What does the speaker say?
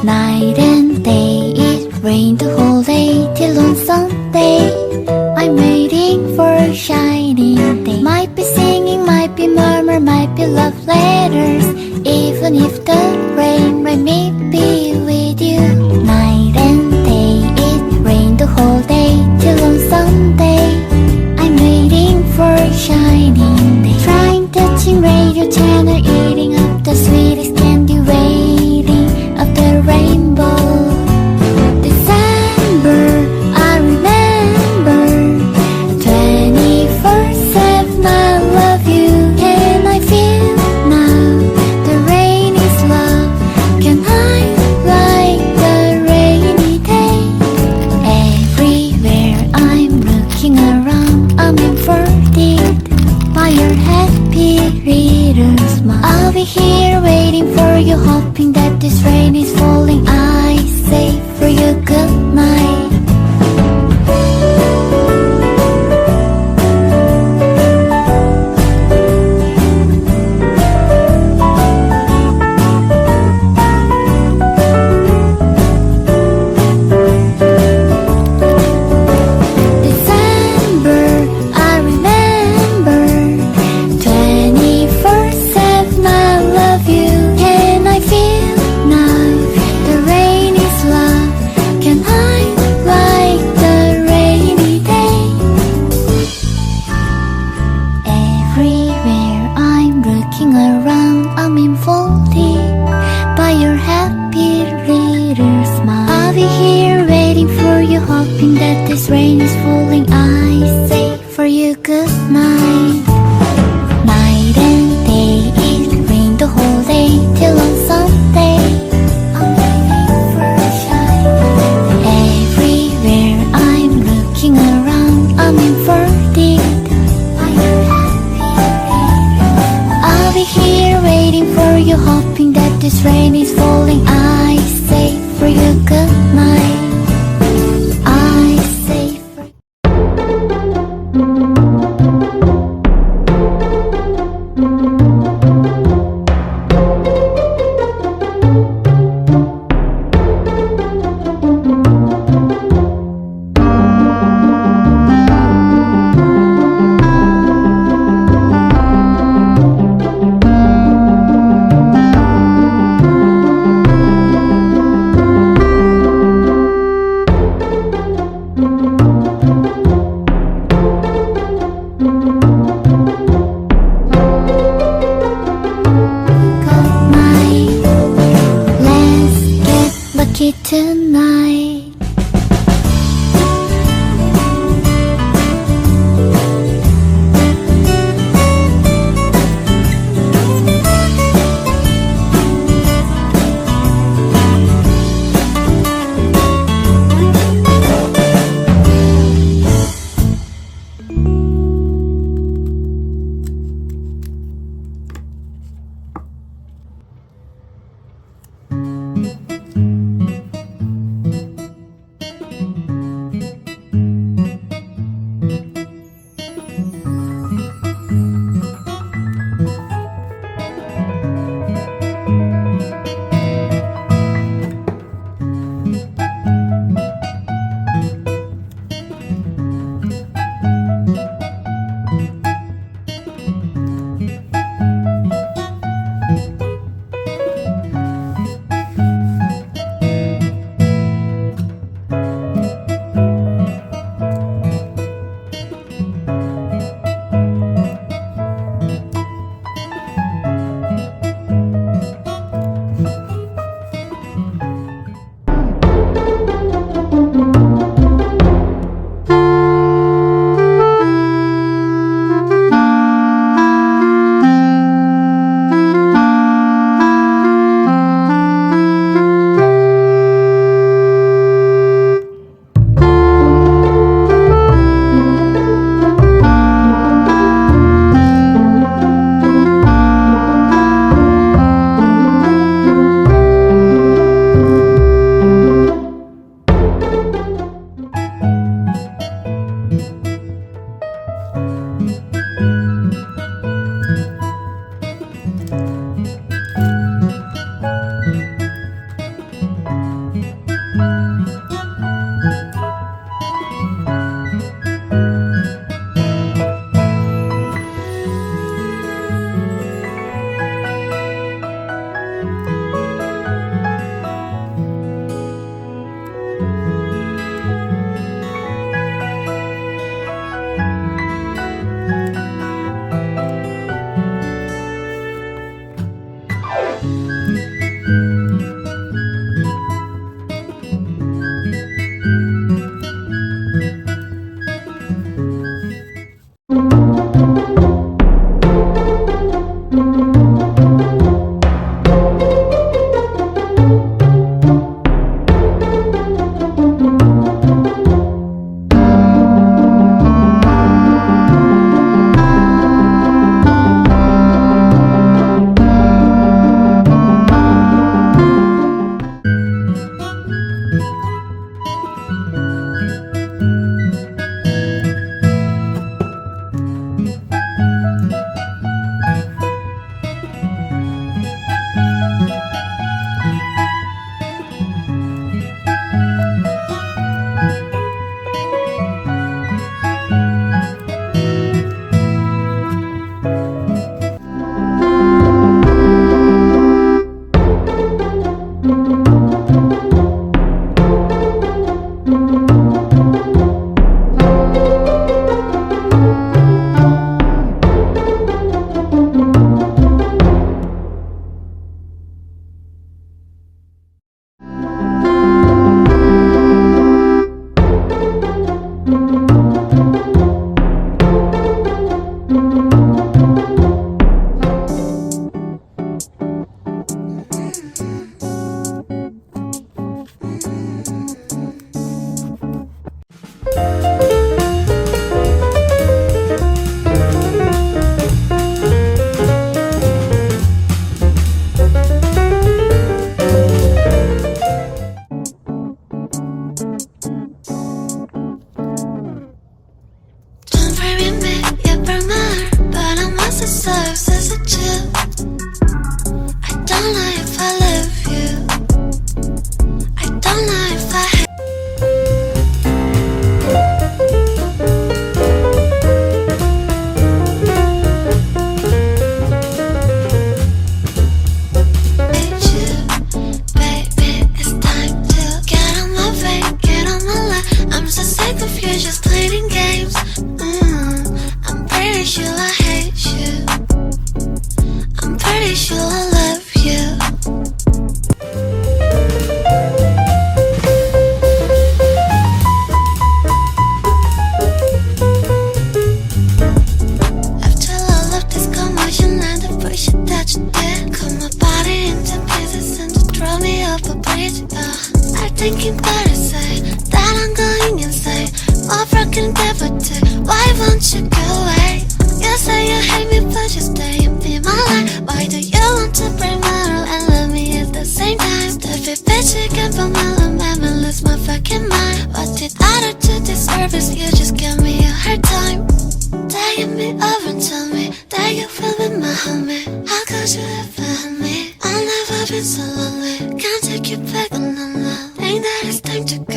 Night and day, it rained the whole day till on Sunday. I'm waiting for a shining day. Might be singing, might be murmur, might be love letters. Even if the rain might be with you. Night and day, it rained the whole day till on Sunday. I'm waiting for a shining day. Trying touching radio channel, eating up the sweetest candy, waiting up the rainbow. December, I remember 24/7 I love you. Can I feel now the rain is love? Can I like the rainy day? Everywhere I'm looking around, I'm unfolded by your happy little smile. I'll be here waiting for you, hoping that this rain is falling. I say for you good night. December, I remember 24/7 I love you. Can I feel now the rain is love? Can I like the rainy day? Everywhere I'm looking around, I'm enfolded by your happy little smile. I'll be here waiting for you, hoping that this rain is falling. I say for you good night. Night and day, it rained the whole day till on Sunday. I'm waiting for a shining day. Everywhere I'm looking around, I'm enfolded by your happy little smile. I'll be here waiting for you, hoping that this rain is falling. I say for you good night. I say for good night. Let's get lucky tonight. thinking about it, say that I'm going insane. More broken devil too. Why won't you go away? You say you hate me, but you stay and be my life. Why do you want to break my rule and love me at the same time? The bitch you can put my love, I'ma lose my fucking mind. What did I do to deserve this? You just give me a hard time. Taking me over and tell me that you feel with my homie. How could you ever hurt me? I've never been so lonely. Can't take you back, no, no. Think that it's time to go.